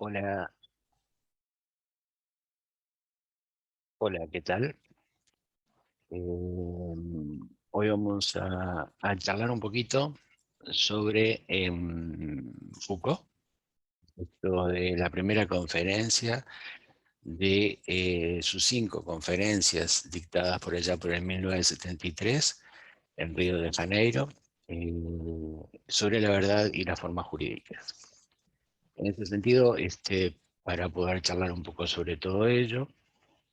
Hola, hola, ¿qué tal? Hoy vamos a charlar un poquito sobre Foucault, esto de la primera conferencia de sus 5 conferencias dictadas por allá por el 1973 en Río de Janeiro, eh, sobre la verdad y las formas jurídicas. En ese sentido, para poder charlar un poco sobre todo ello,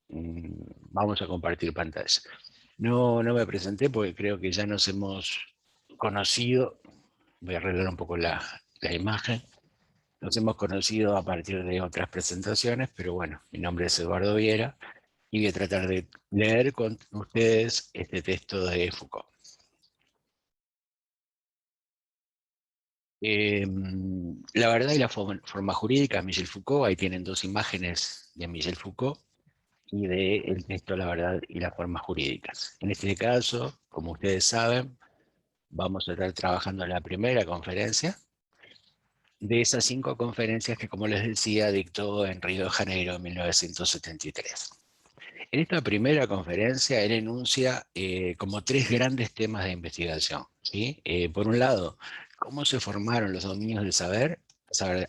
mm, vamos a compartir pantalla. No me presenté porque creo que ya nos hemos conocido. Voy a arreglar un poco la imagen. Nos hemos conocido a partir de otras presentaciones, pero bueno, mi nombre es Eduardo Viera y voy a tratar de leer con ustedes este texto de Foucault. La verdad y la forma jurídica, Michel Foucault. Ahí tienen 2 imágenes de Michel Foucault y del texto La verdad y las formas jurídicas. En este caso, como ustedes saben, vamos a estar trabajando en la primera conferencia de esas 5 conferencias que, como les decía, dictó en Río de Janeiro en 1973. En esta primera conferencia, él enuncia como 3 grandes temas de investigación, ¿sí? Por un lado, cómo se formaron los dominios del saber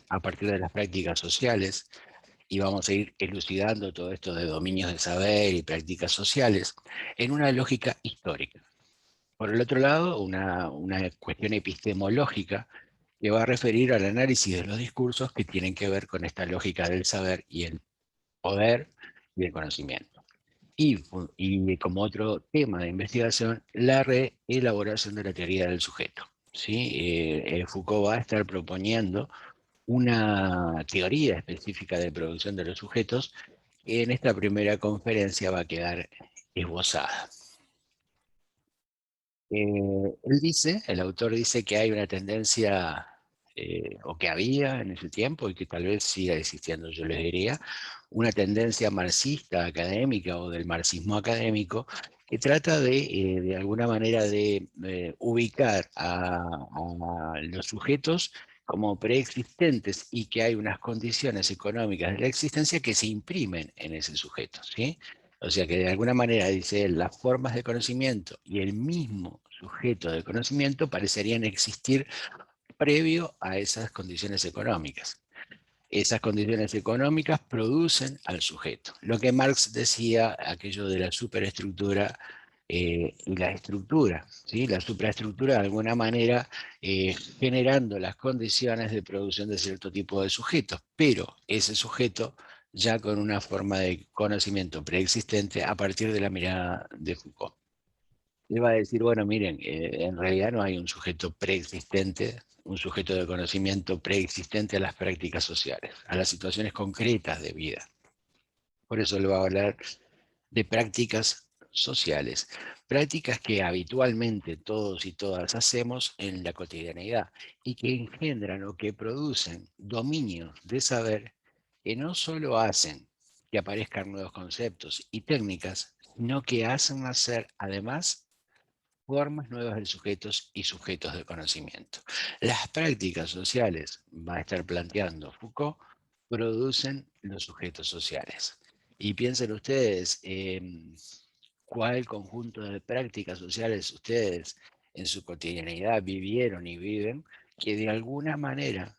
a partir de las prácticas sociales, y vamos a ir elucidando todo esto de dominios del saber y prácticas sociales en una lógica histórica. Por el otro lado, una cuestión epistemológica que va a referir al análisis de los discursos que tienen que ver con esta lógica del saber y el poder y el conocimiento. Y como otro tema de investigación, la reelaboración de la teoría del sujeto. ¿Sí? Foucault va a estar proponiendo una teoría específica de producción de los sujetos que en esta primera conferencia va a quedar esbozada. Él dice, el autor dice que hay una tendencia, o que había en ese tiempo y que tal vez siga existiendo, yo les diría, una tendencia marxista académica o del marxismo académico que trata de alguna manera de ubicar a los sujetos como preexistentes y que hay unas condiciones económicas de la existencia que se imprimen en ese sujeto, ¿sí? O sea que de alguna manera, dice él, las formas de conocimiento y el mismo sujeto de conocimiento parecerían existir previo a esas condiciones económicas. Esas condiciones económicas producen al sujeto. Lo que Marx decía, aquello de la superestructura y la estructura, ¿sí? La supraestructura de alguna manera generando las condiciones de producción de cierto tipo de sujetos, pero ese sujeto ya con una forma de conocimiento preexistente a partir de la mirada de Foucault. Le va a decir, bueno, miren, en realidad no hay un sujeto preexistente, un sujeto de conocimiento preexistente a las prácticas sociales, a las situaciones concretas de vida. Por eso le va a hablar de prácticas sociales, prácticas que habitualmente todos y todas hacemos en la cotidianeidad y que engendran o que producen dominios de saber que no solo hacen que aparezcan nuevos conceptos y técnicas, sino que hacen nacer además formas nuevas de sujetos y sujetos de conocimiento. Las prácticas sociales, va a estar planteando Foucault, producen los sujetos sociales. Y piensen ustedes, cuál conjunto de prácticas sociales ustedes en su cotidianidad vivieron y viven, que de alguna manera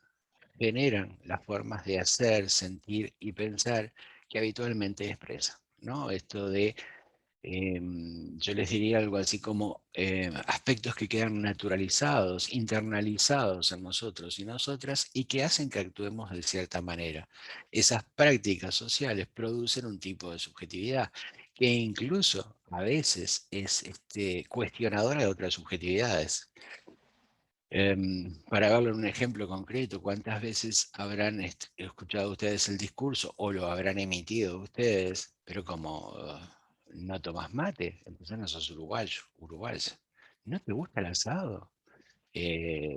generan las formas de hacer, sentir y pensar que habitualmente expresan, ¿no? Esto de yo les diría algo así como aspectos que quedan naturalizados, internalizados en nosotros y nosotras y que hacen que actuemos de cierta manera. Esas prácticas sociales producen un tipo de subjetividad que incluso a veces es cuestionadora de otras subjetividades. Para darle un ejemplo concreto, ¿cuántas veces habrán escuchado ustedes el discurso o lo habrán emitido ustedes, pero como no tomas mate, entonces no sos uruguayo, uruguaya? ¿No te gusta el asado? Eh,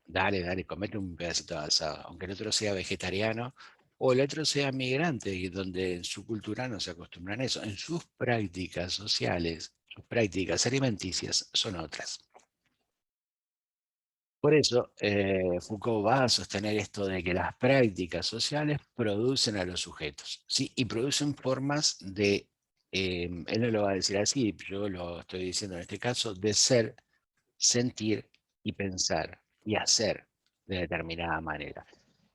dale, comete un pedacito de asado, aunque el otro sea vegetariano o el otro sea migrante, y donde en su cultura no se acostumbran a eso. En sus prácticas sociales, sus prácticas alimenticias son otras. Por eso, Foucault va a sostener esto de que las prácticas sociales producen a los sujetos, ¿sí? Y producen formas de, él no lo va a decir así, yo lo estoy diciendo en este caso, de ser, sentir y pensar y hacer de determinada manera.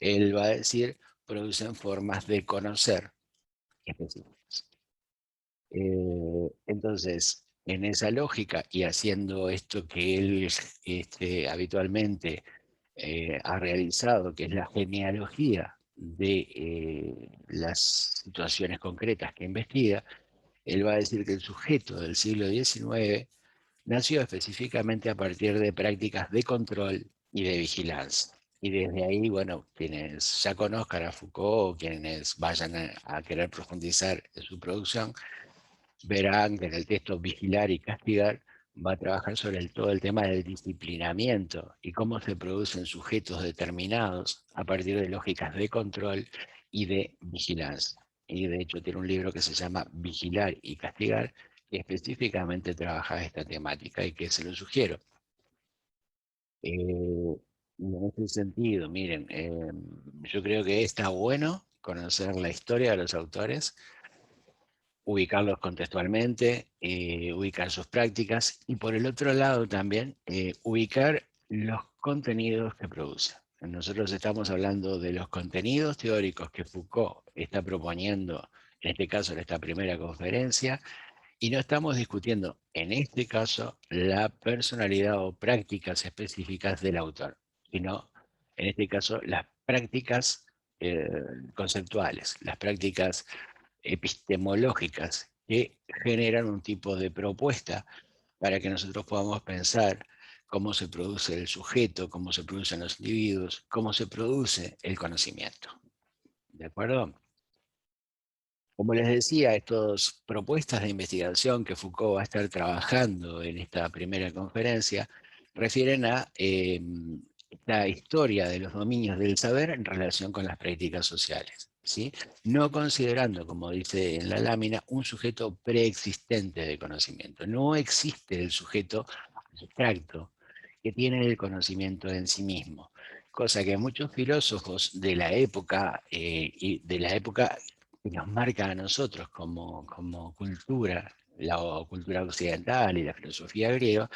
Él va a decir, producen formas de conocer específicas. Entonces, en esa lógica y haciendo esto que él habitualmente ha realizado, que es la genealogía de las situaciones concretas que investiga, él va a decir que el sujeto del siglo XIX nació específicamente a partir de prácticas de control y de vigilancia. Y desde ahí, bueno, quienes ya conozcan a Foucault o quienes vayan a querer profundizar en su producción, verán que en el texto Vigilar y Castigar va a trabajar sobre todo el tema del disciplinamiento y cómo se producen sujetos determinados a partir de lógicas de control y de vigilancia. Y de hecho tiene un libro que se llama Vigilar y Castigar, que específicamente trabaja esta temática y que se lo sugiero. Y en este sentido, miren, yo creo que está bueno conocer la historia de los autores, ubicarlos contextualmente, ubicar sus prácticas y por el otro lado también ubicar los contenidos que producen. Nosotros estamos hablando de los contenidos teóricos que Foucault está proponiendo, en este caso en esta primera conferencia, y no estamos discutiendo en este caso la personalidad o prácticas específicas del autor, sino en este caso las prácticas eh, conceptuales, las prácticas epistemológicas que generan un tipo de propuesta para que nosotros podamos pensar cómo se produce el sujeto, cómo se producen los individuos, cómo se produce el conocimiento. ¿De acuerdo? Como les decía, estas propuestas de investigación que Foucault va a estar trabajando en esta primera conferencia refieren a la historia de los dominios del saber en relación con las prácticas sociales, ¿sí? No considerando, como dice en la lámina, un sujeto preexistente de conocimiento. No existe el sujeto abstracto que tiene el conocimiento en sí mismo, cosa que muchos filósofos de la época y de la época que nos marca a nosotros como cultura, la cultura occidental y la filosofía griega,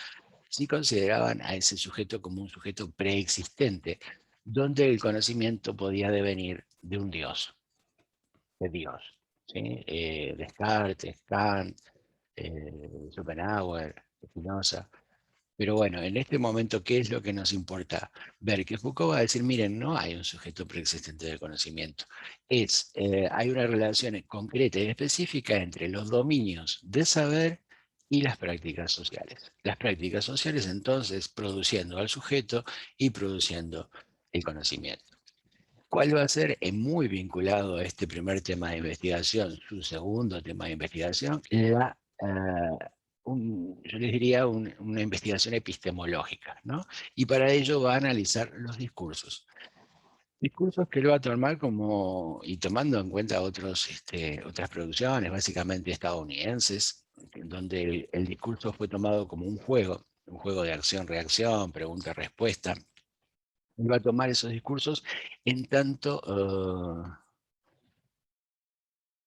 sí consideraban a ese sujeto como un sujeto preexistente, donde el conocimiento podía devenir de un dios, de Dios. ¿Sí? Descartes, Kant, Schopenhauer, Spinoza. Pero bueno, en este momento, ¿qué es lo que nos importa? Ver que Foucault va a decir, miren, no hay un sujeto preexistente de conocimiento. Hay una relación concreta y específica entre los dominios de saber y las prácticas sociales. Las prácticas sociales, entonces, produciendo al sujeto y produciendo el conocimiento. ¿Cuál va a ser? Muy vinculado a este primer tema de investigación, su segundo tema de investigación, yo les diría una investigación epistemológica, ¿no? Y para ello va a analizar los discursos. Discursos que él va a tomar como, y tomando en cuenta otras producciones, básicamente estadounidenses, en donde el discurso fue tomado como un juego de acción-reacción, pregunta-respuesta. Él va a tomar esos discursos en tanto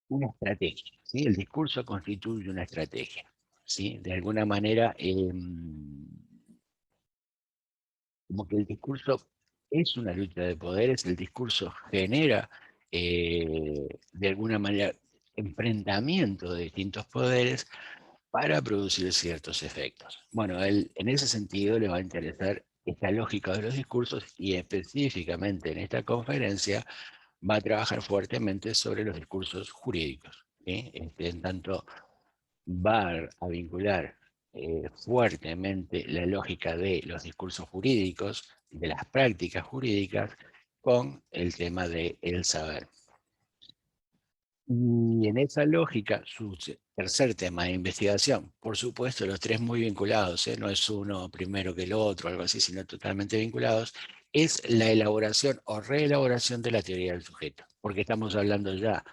una estrategia, ¿sí? El discurso constituye una estrategia, ¿sí? De alguna manera, como que el discurso es una lucha de poderes, el discurso genera, de alguna manera, enfrentamiento de distintos poderes para producir ciertos efectos. Bueno, él, en ese sentido le va a interesar esta lógica de los discursos y específicamente en esta conferencia va a trabajar fuertemente sobre los discursos jurídicos, ¿sí? En tanto va a vincular fuertemente la lógica de los discursos jurídicos, de las prácticas jurídicas, con el tema del saber. Y en esa lógica, su tercer tema de investigación, por supuesto los tres muy vinculados, no es uno primero que el otro, algo así, sino totalmente vinculados, es la elaboración o reelaboración de la teoría del sujeto, porque estamos hablando ya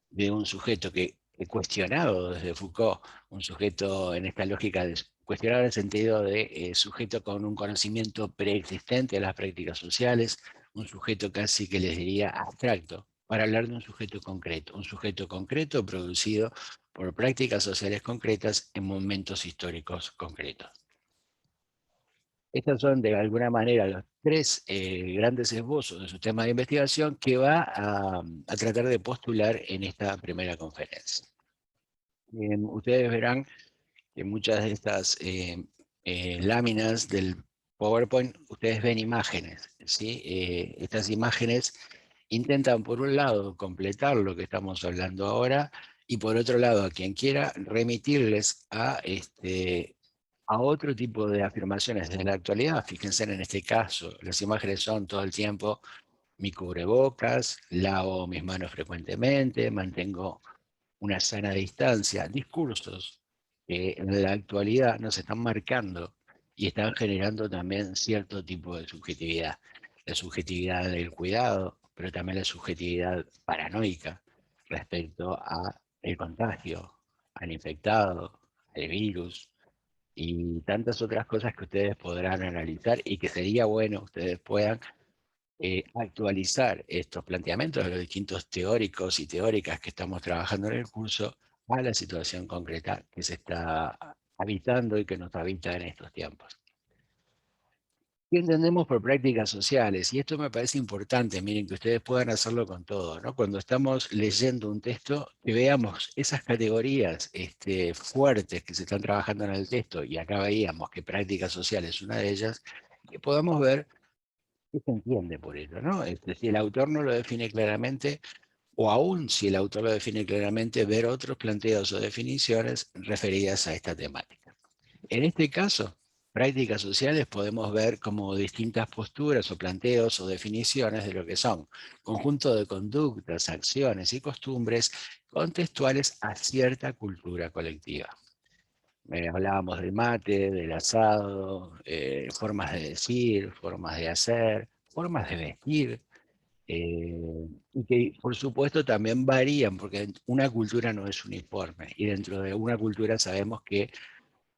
de un sujeto que cuestionado desde Foucault, un sujeto en esta lógica cuestionar en el sentido de sujeto con un conocimiento preexistente de las prácticas sociales, un sujeto casi que les diría abstracto, para hablar de un sujeto concreto producido por prácticas sociales concretas en momentos históricos concretos. Estos son de alguna manera los tres grandes esbozos de su tema de investigación que va a tratar de postular en esta primera conferencia. Ustedes verán que muchas de estas láminas del PowerPoint, ustedes ven imágenes, ¿sí? Estas imágenes intentan, por un lado, completar lo que estamos hablando ahora, y por otro lado, a quien quiera, remitirles a otro tipo de afirmaciones de la actualidad. Fíjense en este caso, las imágenes son todo el tiempo mi cubrebocas, lavo mis manos frecuentemente, mantengo una sana distancia, discursos que en la actualidad nos están marcando y están generando también cierto tipo de subjetividad. La subjetividad del cuidado, pero también la subjetividad paranoica respecto a el contagio, al infectado, al virus y tantas otras cosas que ustedes podrán analizar y que sería bueno ustedes puedan actualizar estos planteamientos de los distintos teóricos y teóricas que estamos trabajando en el curso a la situación concreta que se está habitando y que nos habita en estos tiempos. ¿Qué entendemos por prácticas sociales? Y esto me parece importante, miren, que ustedes puedan hacerlo con todo, ¿no? Cuando estamos leyendo un texto, que veamos esas categorías fuertes que se están trabajando en el texto, y acá veíamos que práctica social es una de ellas, que podamos ver qué se entiende por ello, ¿no? Si el autor no lo define claramente, o aún si el autor lo define claramente, ver otros planteos o definiciones referidas a esta temática. En este caso, prácticas sociales podemos ver como distintas posturas o planteos o definiciones de lo que son conjunto de conductas, acciones y costumbres contextuales a cierta cultura colectiva. Hablábamos del mate, del asado, formas de decir, formas de hacer, formas de vestir, y que por supuesto también varían, porque una cultura no es uniforme, y dentro de una cultura sabemos que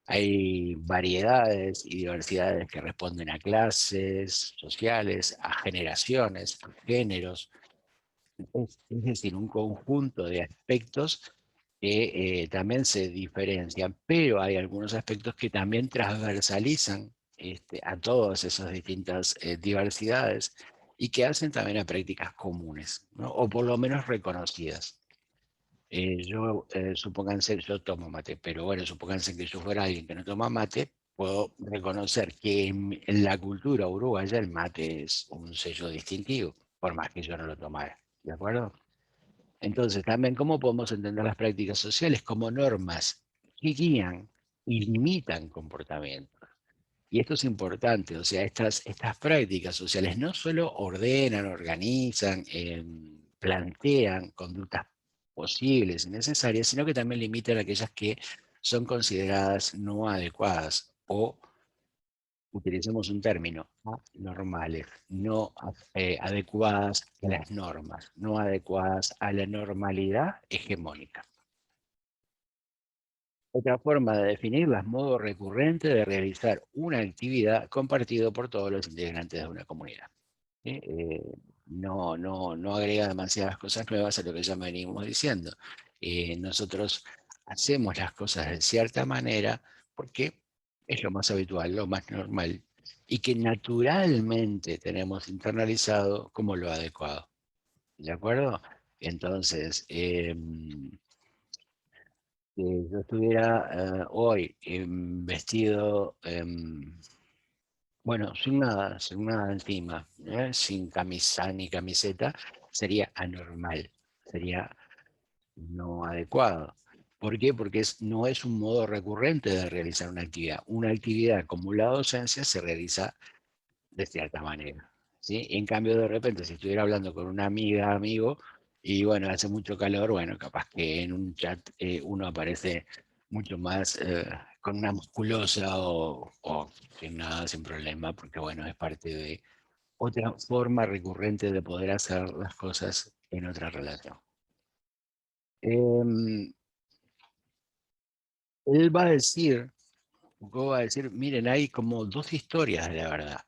hay variedades y diversidades que responden a clases sociales, a generaciones, a géneros, es decir, un conjunto de aspectos que también se diferencian, pero hay algunos aspectos que también transversalizan a todas esas distintas diversidades y que hacen también a prácticas comunes, ¿no? O por lo menos reconocidas. Supónganse, yo tomo mate, pero bueno, supónganse que yo fuera alguien que no toma mate, puedo reconocer que en la cultura uruguaya el mate es un sello distintivo, por más que yo no lo tomara, ¿de acuerdo? Entonces, también, ¿cómo podemos entender las prácticas sociales? Como normas que guían y limitan comportamientos. Y esto es importante, o sea, estas prácticas sociales no solo ordenan, organizan, plantean conductas posibles y necesarias, sino que también limitan aquellas que son consideradas no adecuadas o, utilicemos un término, anormales, no adecuadas a las normas, no adecuadas a la normalidad hegemónica. Otra forma de definirla es modo recurrente de realizar una actividad compartido por todos los integrantes de una comunidad. ¿Sí? No agrega demasiadas cosas nuevas a lo que ya venimos diciendo. Nosotros hacemos las cosas de cierta manera porque es lo más habitual, lo más normal, y que naturalmente tenemos internalizado como lo adecuado. ¿De acuerdo? Entonces, si yo estuviera hoy vestido, bueno, sin nada encima, sin camisa ni camiseta, sería anormal, sería no adecuado. ¿Por qué? Porque no es un modo recurrente de realizar una actividad. Una actividad como la docencia se realiza de cierta manera, ¿sí? En cambio, de repente, si estuviera hablando con una amiga, amigo, y bueno, hace mucho calor, bueno, capaz que en un chat uno aparece mucho más con una musculosa o sin nada, sin problema, porque bueno, es parte de otra forma recurrente de poder hacer las cosas en otra relación. Él va a decir Foucault va a decir, miren, hay como dos historias de la verdad.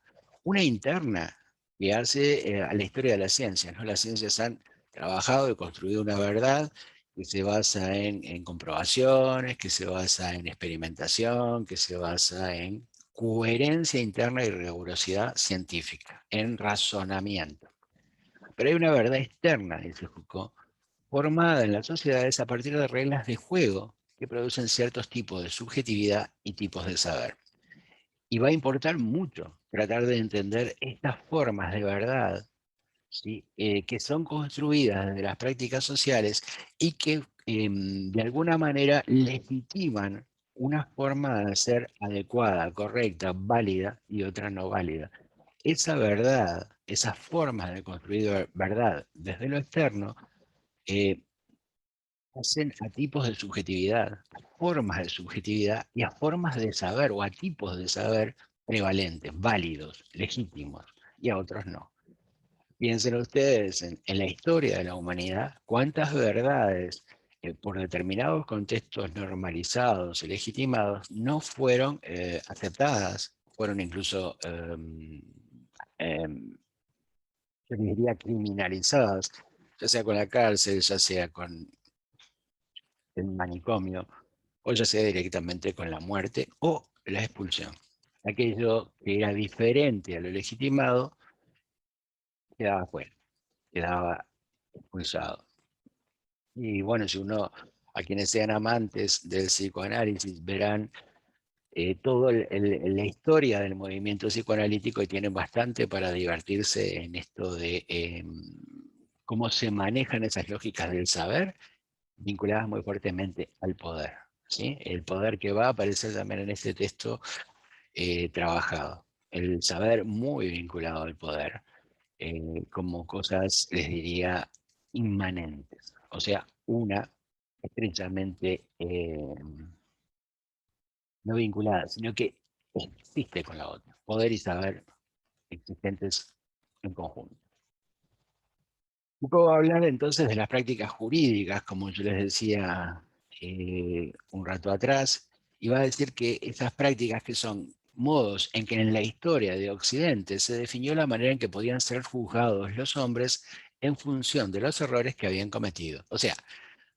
Una interna que hace a la historia de la ciencia, ¿no? Las ciencias han trabajado y construido una verdad que se basa en comprobaciones, que se basa en experimentación, que se basa en coherencia interna y rigurosidad científica, en razonamiento. Pero hay una verdad externa, dice Foucault, formada en las sociedades a partir de reglas de juego que producen ciertos tipos de subjetividad y tipos de saber. Y va a importar mucho tratar de entender estas formas de verdad, ¿sí? Que son construidas desde las prácticas sociales y que de alguna manera legitiman una forma de ser adecuada, correcta, válida y otra no válida. Esa verdad, esas formas de construir verdad desde lo externo, eh, hacen a tipos de subjetividad, a formas de subjetividad y a formas de saber o a tipos de saber prevalentes, válidos, legítimos, y a otros no. Piensen ustedes en la historia de la humanidad, cuántas verdades por determinados contextos normalizados y legitimados no fueron aceptadas, fueron incluso, yo diría, criminalizadas, ya sea con la cárcel, ya sea con el manicomio, o ya sea directamente con la muerte o la expulsión. Aquello que era diferente a lo legitimado quedaba fuera, quedaba expulsado. Y bueno, si uno, a quienes sean amantes del psicoanálisis, verán toda la historia del movimiento psicoanalítico y tienen bastante para divertirse en esto de cómo se manejan esas lógicas del saber vinculadas muy fuertemente al poder. ¿Sí? El poder que va a aparecer también en este texto trabajado. El saber muy vinculado al poder, como cosas, les diría, inmanentes. O sea, una estrechamente no vinculada, sino que existe con la otra. Poder y saber existentes en conjunto. Un poco hablar entonces de las prácticas jurídicas, como yo les decía un rato atrás, y va a decir que esas prácticas que son modos en que en la historia de Occidente se definió la manera en que podían ser juzgados los hombres en función de los errores que habían cometido. O sea,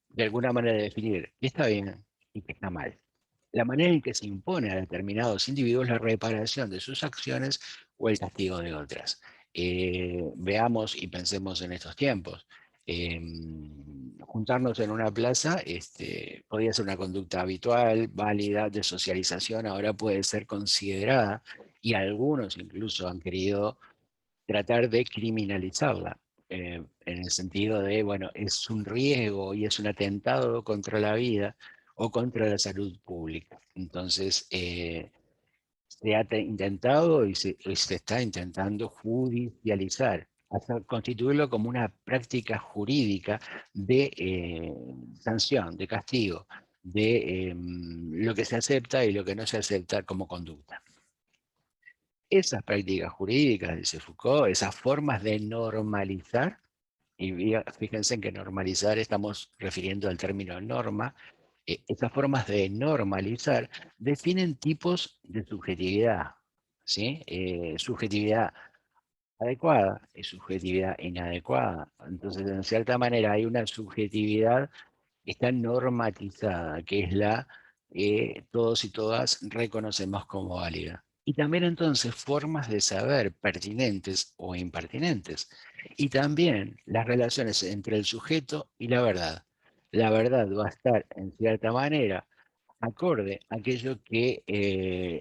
de alguna manera definir qué está bien y qué está mal. La manera en que se impone a determinados individuos la reparación de sus acciones o el castigo de otras. Veamos y pensemos en estos tiempos. Juntarnos en una plaza podía ser una conducta habitual, válida, de socialización, ahora puede ser considerada, y algunos incluso han querido tratar de criminalizarla, en el sentido de, bueno, es un riesgo y es un atentado contra la vida o contra la salud pública. Entonces, se ha intentado y se está intentando judicializar, constituirlo como una práctica jurídica de sanción, de castigo, de lo que se acepta y lo que no se acepta como conducta. Esas prácticas jurídicas, dice Foucault, esas formas de normalizar, y fíjense en que normalizar estamos refiriendo al término norma, esas formas de normalizar definen tipos de subjetividad, ¿sí? Subjetividad adecuada y subjetividad inadecuada. Entonces, en cierta manera, hay una subjetividad que está normatizada, que es la que todos y todas reconocemos como válida. Y también entonces formas de saber pertinentes o impertinentes. Y también las relaciones entre el sujeto y la verdad. La verdad va a estar, en cierta manera, acorde a aquello que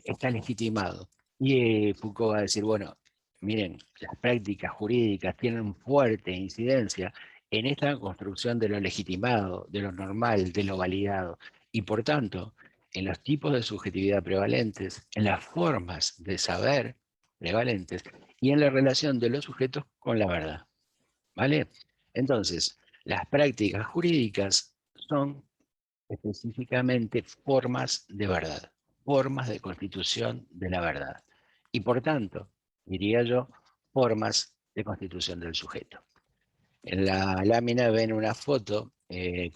está legitimado. Y Foucault va a decir, bueno, miren, las prácticas jurídicas tienen fuerte incidencia en esta construcción de lo legitimado, de lo normal, de lo validado, y por tanto, en los tipos de subjetividad prevalentes, en las formas de saber prevalentes y en la relación de los sujetos con la verdad. ¿Vale? Entonces, las prácticas jurídicas son específicamente formas de verdad, formas de constitución de la verdad. Y por tanto, diría yo, formas de constitución del sujeto. En la lámina ven una foto y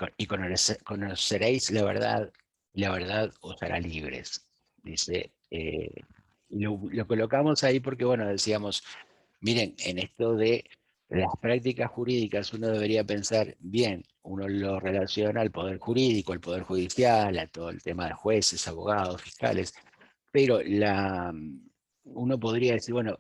conoceréis la verdad, y la verdad os hará libres. dice, y lo colocamos ahí porque, bueno, decíamos, miren, en esto de las prácticas jurídicas uno debería pensar, bien, uno lo relaciona al poder jurídico, al poder judicial, a todo el tema de jueces, abogados, fiscales, pero uno podría decir, bueno,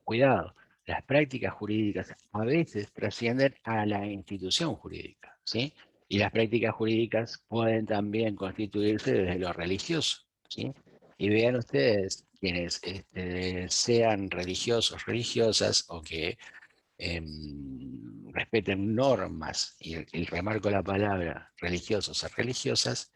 cuidado, las prácticas jurídicas a veces trascienden a la institución jurídica, ¿sí? Y las prácticas jurídicas pueden también constituirse desde lo religioso, ¿sí? Y vean ustedes, quienes sean religiosos, religiosas, o que respeten normas, y remarco la palabra religiosos o religiosas,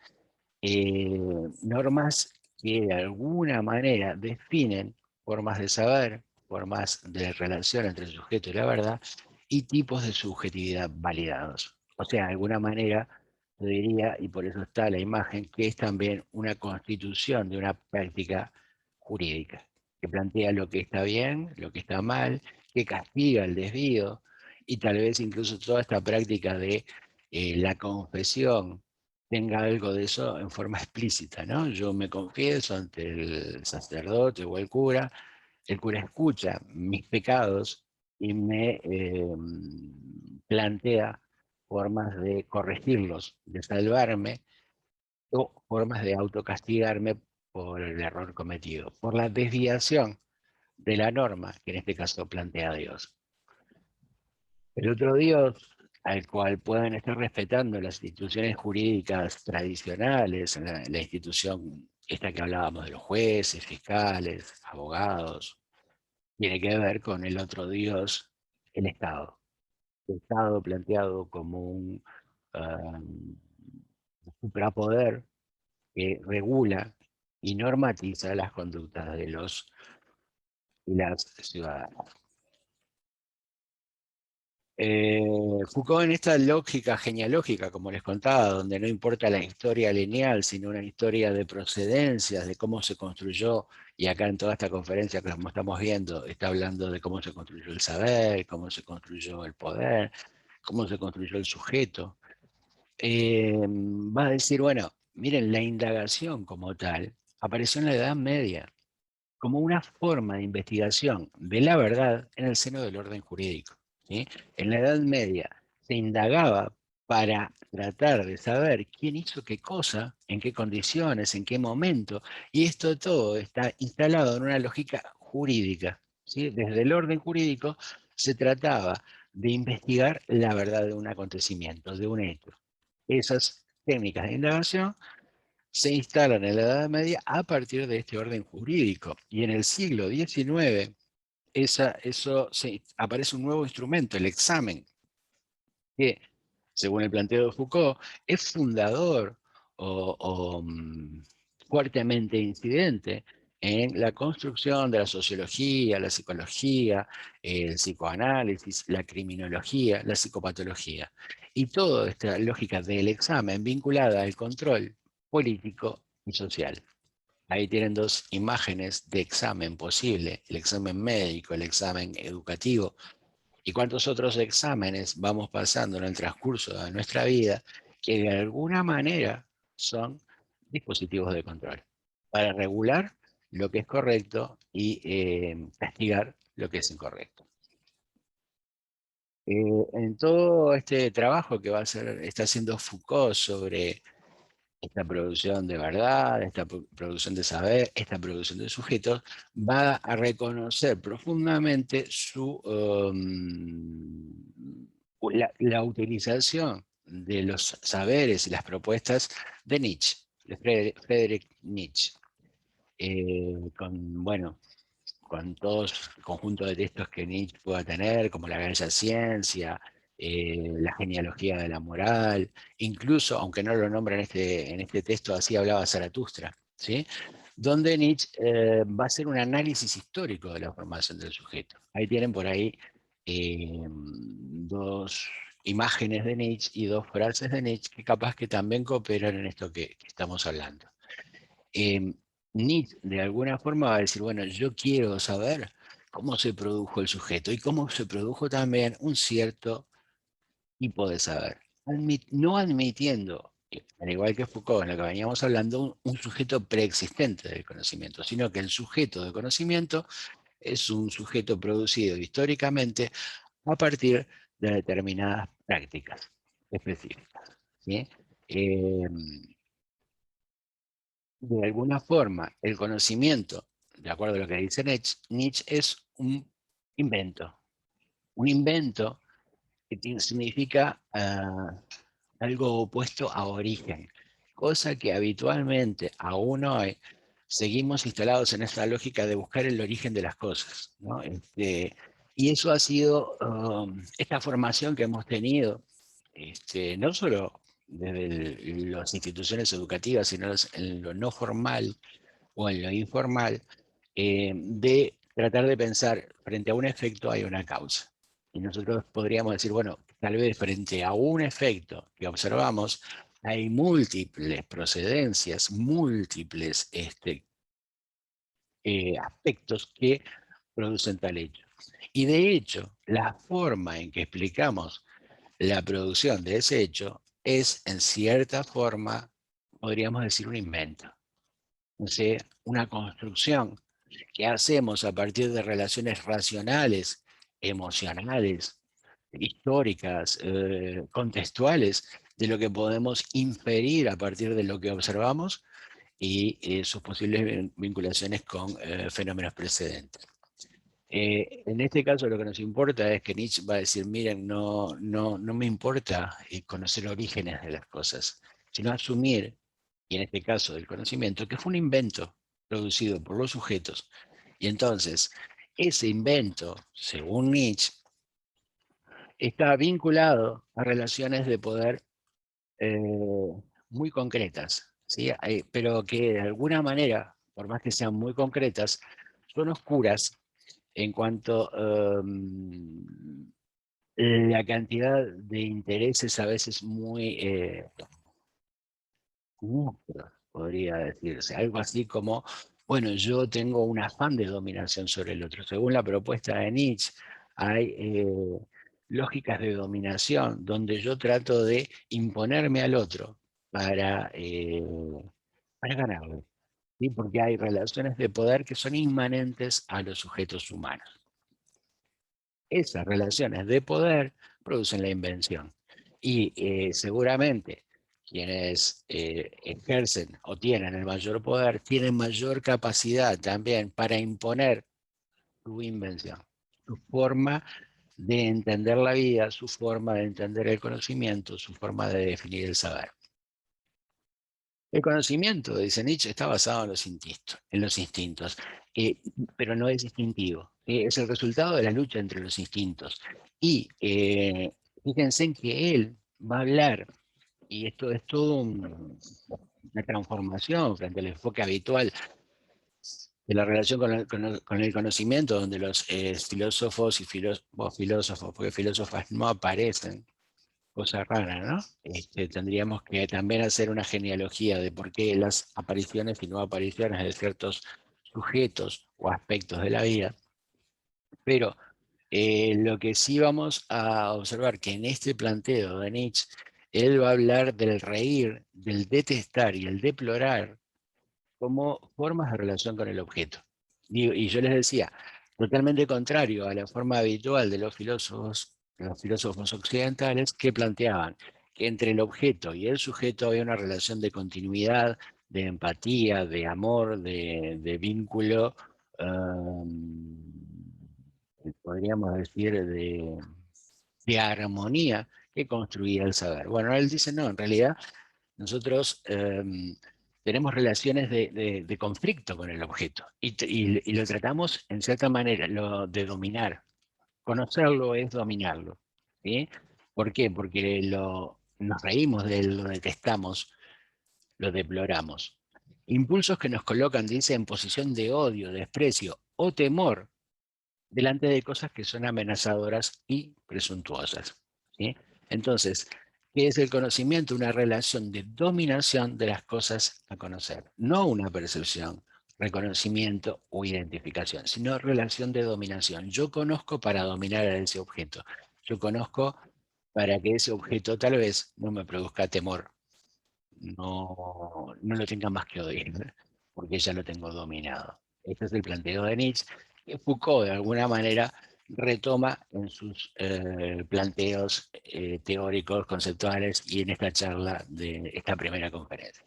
eh, normas que de alguna manera definen formas de saber, formas de relación entre el sujeto y la verdad, y tipos de subjetividad validados. O sea, de alguna manera, yo diría, y por eso está la imagen, que es también una constitución de una práctica jurídica, que plantea lo que está bien, lo que está mal, que castiga el desvío, y tal vez incluso toda esta práctica de la confesión tenga algo de eso en forma explícita, ¿no? Yo me confieso ante el sacerdote o el cura escucha mis pecados y me plantea formas de corregirlos, de salvarme, o formas de autocastigarme por el error cometido, por la desviación de la norma que en este caso plantea Dios. El otro Dios al cual pueden estar respetando las instituciones jurídicas tradicionales, la institución esta que hablábamos de los jueces, fiscales, abogados, tiene que ver con el otro Dios, el Estado. El Estado planteado como un suprapoder que regula y normatiza las conductas de los y las ciudadanos. Foucault, en esta lógica genealógica, como les contaba, donde no importa la historia lineal, sino una historia de procedencias, de cómo se construyó, y acá en toda esta conferencia que como estamos viendo, está hablando de cómo se construyó el saber, cómo se construyó el poder, cómo se construyó el sujeto. Va a decir, bueno, miren, la indagación como tal apareció en la Edad Media como una forma de investigación de la verdad en el seno del orden jurídico, ¿sí? En la Edad Media se indagaba para tratar de saber quién hizo qué cosa, en qué condiciones, en qué momento, y esto todo está instalado en una lógica jurídica, ¿sí? Desde el orden jurídico se trataba de investigar la verdad de un acontecimiento, de un hecho. Esas técnicas de indagación se instalan en la Edad Media a partir de este orden jurídico. Y en el siglo XIX aparece un nuevo instrumento, el examen, que, según el planteo de Foucault, es fundador o fuertemente incidente en la construcción de la sociología, la psicología, el psicoanálisis, la criminología, la psicopatología. Y toda esta lógica del examen vinculada al control político y social. Ahí tienen dos imágenes de examen posible, el examen médico, el examen educativo, y cuántos otros exámenes vamos pasando en el transcurso de nuestra vida que de alguna manera son dispositivos de control para regular lo que es correcto y castigar lo que es incorrecto. En todo este trabajo que está haciendo Foucault sobre esta producción de verdad, esta producción de saber, esta producción de sujetos, va a reconocer profundamente la utilización de los saberes y las propuestas de Nietzsche, de Friedrich Nietzsche, bueno, con todos el conjunto de textos que Nietzsche pueda tener, como la gran ciencia, la genealogía de la moral, incluso, aunque no lo nombra en este texto, así hablaba Zaratustra, ¿sí? Donde Nietzsche va a hacer un análisis histórico de la formación del sujeto. Ahí tienen por ahí dos imágenes de Nietzsche y dos frases de Nietzsche que capaz que también cooperan en esto que estamos hablando. Nietzsche de alguna forma va a decir, bueno, yo quiero saber cómo se produjo el sujeto y cómo se produjo también un cierto tipo de saber, no admitiendo al igual que Foucault, en lo que veníamos hablando, un sujeto preexistente del conocimiento, sino que el sujeto de conocimiento es un sujeto producido históricamente a partir de determinadas prácticas específicas, ¿sí? Eh, de alguna forma, el conocimiento, de acuerdo a lo que dice Nietzsche es un invento que significa algo opuesto a origen, cosa que habitualmente, aún hoy, seguimos instalados en esta lógica de buscar el origen de las cosas, ¿no? Y eso ha sido esta formación que hemos tenido, no solo desde las instituciones educativas, sino en lo no formal o en lo informal, de tratar de pensar, frente a un efecto hay una causa. Y nosotros podríamos decir, bueno, tal vez frente a un efecto que observamos, hay múltiples procedencias, múltiples aspectos que producen tal hecho. Y de hecho, la forma en que explicamos la producción de ese hecho es, en cierta forma, podríamos decir, un invento. O sea, una construcción que hacemos a partir de relaciones racionales, emocionales, históricas, contextuales, de lo que podemos inferir a partir de lo que observamos y sus posibles vinculaciones con fenómenos precedentes. En este caso lo que nos importa es que Nietzsche va a decir, miren, no me importa conocer orígenes de las cosas, sino asumir, y en este caso del conocimiento, que fue un invento producido por los sujetos. Y entonces, ese invento, según Nietzsche, está vinculado a relaciones de poder eh, muy concretas, ¿sí? Pero que de alguna manera, por más que sean muy concretas, son oscuras en cuanto la cantidad de intereses a veces muy neutros, podría decirse. Algo así como, bueno, yo tengo un afán de dominación sobre el otro. Según la propuesta de Nietzsche, hay lógicas de dominación donde yo trato de imponerme al otro para ganarle, ¿sí? Porque hay relaciones de poder que son inmanentes a los sujetos humanos. Esas relaciones de poder producen la invención. Y seguramente quienes ejercen o tienen el mayor poder tienen mayor capacidad también para imponer su invención, su forma de entender la vida, su forma de entender el conocimiento, su forma de definir el saber. El conocimiento, dice Nietzsche, está basado en los instintos, pero no es instintivo. Es el resultado de la lucha entre los instintos. Y fíjense en que él va a hablar, y esto es todo una transformación frente al enfoque habitual de la relación con el conocimiento, donde los filósofos y filósofos, porque filósofas no aparecen, cosa rara, ¿no? Tendríamos que también hacer una genealogía de por qué las apariciones y no apariciones de ciertos sujetos o aspectos de la vida. Pero lo que sí vamos a observar que en este planteo de Nietzsche, él va a hablar del reír, del detestar y el deplorar como formas de relación con el objeto. Y yo les decía, totalmente contrario a la forma habitual de los filósofos occidentales que planteaban que entre el objeto y el sujeto había una relación de continuidad, de empatía, de amor, de vínculo, podríamos decir, de armonía que construía el saber. Bueno, él dice, no, en realidad nosotros tenemos relaciones de conflicto con el objeto y lo tratamos en cierta manera de dominar. Conocerlo es dominarlo, ¿sí? ¿Por qué? Porque nos reímos de él, lo detestamos, lo deploramos. Impulsos que nos colocan, dice, en posición de odio, desprecio o temor delante de cosas que son amenazadoras y presuntuosas, ¿sí? Entonces, ¿qué es el conocimiento? Una relación de dominación de las cosas a conocer, no una percepción, reconocimiento o identificación, sino relación de dominación. Yo conozco para dominar a ese objeto. Yo conozco para que ese objeto tal vez no me produzca temor, no lo tenga más que oír, porque ya lo tengo dominado. Este es el planteo de Nietzsche, que Foucault de alguna manera retoma en sus planteos teóricos, conceptuales y en esta charla de esta primera conferencia.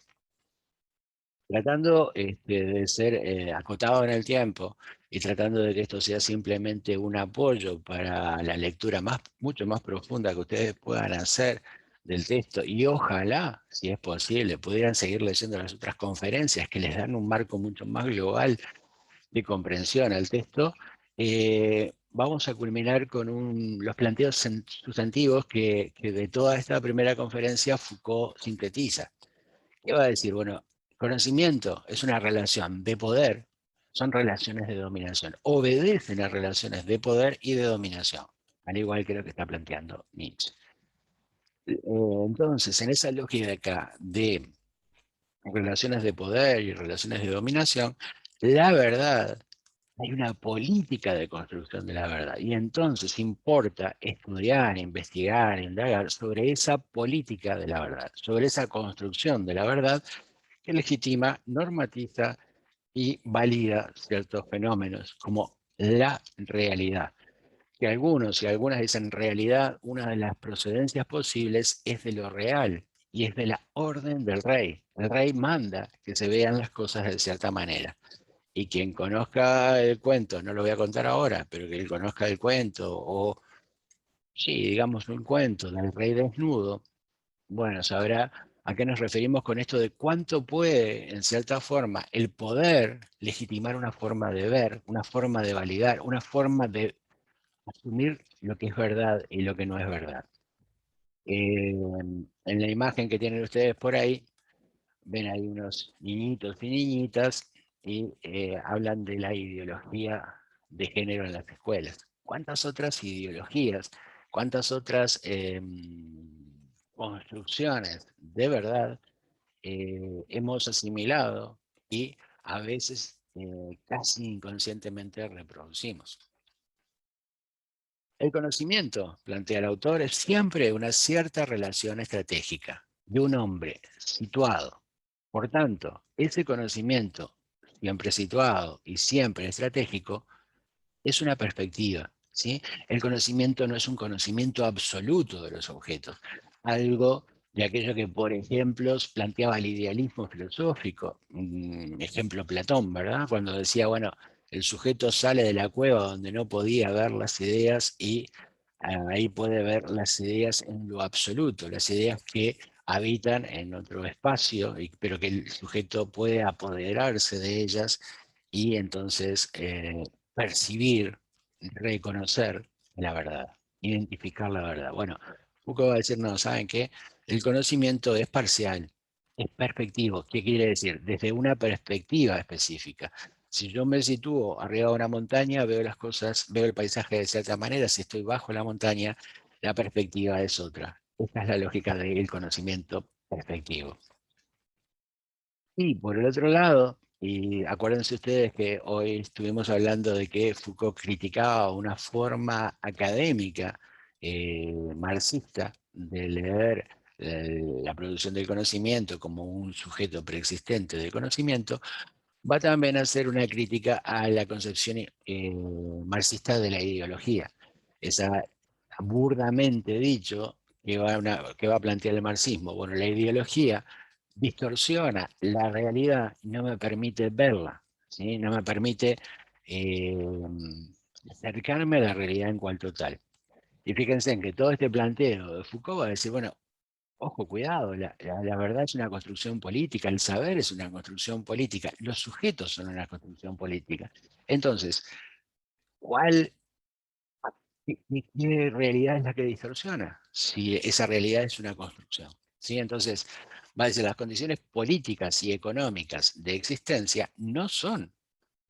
Tratando de ser acotado en el tiempo y tratando de que esto sea simplemente un apoyo para la lectura mucho más profunda que ustedes puedan hacer del texto y ojalá, si es posible, pudieran seguir leyendo las otras conferencias que les dan un marco mucho más global de comprensión al texto, vamos a culminar con los planteos sustantivos que de toda esta primera conferencia Foucault sintetiza. ¿Qué va a decir? Bueno, conocimiento es una relación de poder, son relaciones de dominación, obedecen a relaciones de poder y de dominación, al igual que lo que está planteando Nietzsche. Entonces, en esa lógica de relaciones de poder y relaciones de dominación, la verdad, hay una política de construcción de la verdad, y entonces importa estudiar, investigar, indagar sobre esa política de la verdad, sobre esa construcción de la verdad, que legitima, normatiza y valida ciertos fenómenos como la realidad. Que algunos y algunas dicen realidad, una de las procedencias posibles es de lo real y es de la orden del rey. El rey manda que se vean las cosas de cierta manera. Y quien conozca el cuento, no lo voy a contar ahora, pero que él conozca el cuento, o sí, digamos un cuento del rey desnudo, bueno, sabrá a qué nos referimos con esto de cuánto puede, en cierta forma, el poder legitimar una forma de ver, una forma de validar, una forma de asumir lo que es verdad y lo que no es verdad. En la imagen que tienen ustedes por ahí, ven ahí unos niñitos y niñitas y hablan de la ideología de género en las escuelas. ¿Cuántas otras ideologías, cuántas otras construcciones de verdad hemos asimilado y a veces casi inconscientemente reproducimos? El conocimiento, plantea el autor, es siempre una cierta relación estratégica de un hombre situado. Por tanto, ese conocimiento, siempre situado y siempre estratégico, es una perspectiva, ¿sí? El conocimiento no es un conocimiento absoluto de los objetos, algo de aquello que, por ejemplo, planteaba el idealismo filosófico, ejemplo Platón, ¿verdad? Cuando decía, bueno, el sujeto sale de la cueva donde no podía ver las ideas y ahí puede ver las ideas en lo absoluto, las ideas que habitan en otro espacio, pero que el sujeto puede apoderarse de ellas y entonces percibir, reconocer la verdad, identificar la verdad. Bueno, Foucault va a decir, no, ¿saben qué? El conocimiento es parcial, es perspectivo. ¿Qué quiere decir? Desde una perspectiva específica. Si yo me sitúo arriba de una montaña, veo las cosas, veo el paisaje de cierta manera. Si estoy bajo la montaña, la perspectiva es otra. Esta es la lógica del conocimiento perspectivo. Y por el otro lado, y acuérdense ustedes que hoy estuvimos hablando de que Foucault criticaba una forma académica marxista de leer la producción del conocimiento como un sujeto preexistente del conocimiento, va también a hacer una crítica a la concepción marxista de la ideología. Esa burdamente dicho que va a plantear el marxismo. Bueno, la ideología distorsiona la realidad y no me permite verla, ¿sí? No me permite eh, acercarme a la realidad en cuanto tal. Y fíjense en que todo este planteo de Foucault va a decir, bueno, ojo, cuidado, la verdad es una construcción política, el saber es una construcción política, los sujetos son una construcción política. Entonces, ¿cuál, qué realidad es la que distorsiona? Si esa realidad es una construcción. ¿Sí? Entonces, va a decir, las condiciones políticas y económicas de existencia no son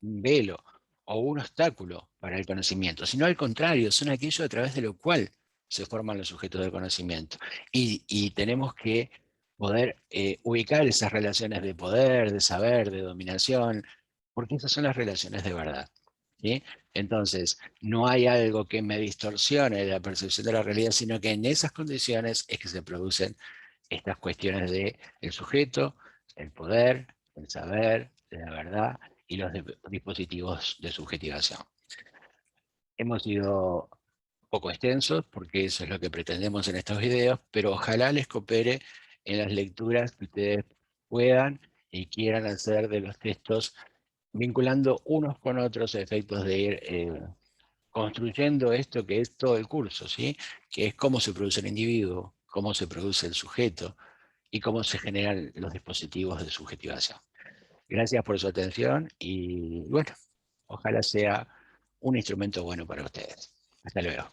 un velo o un obstáculo para el conocimiento, sino al contrario, son aquello a través de lo cual se forman los sujetos de conocimiento. Y tenemos que poder ubicar esas relaciones de poder, de saber, de dominación, porque esas son las relaciones de verdad. ¿Sí? Entonces, no hay algo que me distorsione la percepción de la realidad, sino que en esas condiciones es que se producen estas cuestiones de el sujeto, el poder, el saber, la verdad y los dispositivos de subjetivación. Hemos sido poco extensos porque eso es lo que pretendemos en estos videos, pero ojalá les coopere en las lecturas que ustedes puedan y quieran hacer de los textos, vinculando unos con otros a efectos de ir construyendo esto que es todo el curso, ¿sí? Que es cómo se produce el individuo, cómo se produce el sujeto y cómo se generan los dispositivos de subjetivación. Gracias por su atención y bueno, ojalá sea un instrumento bueno para ustedes. Hasta luego.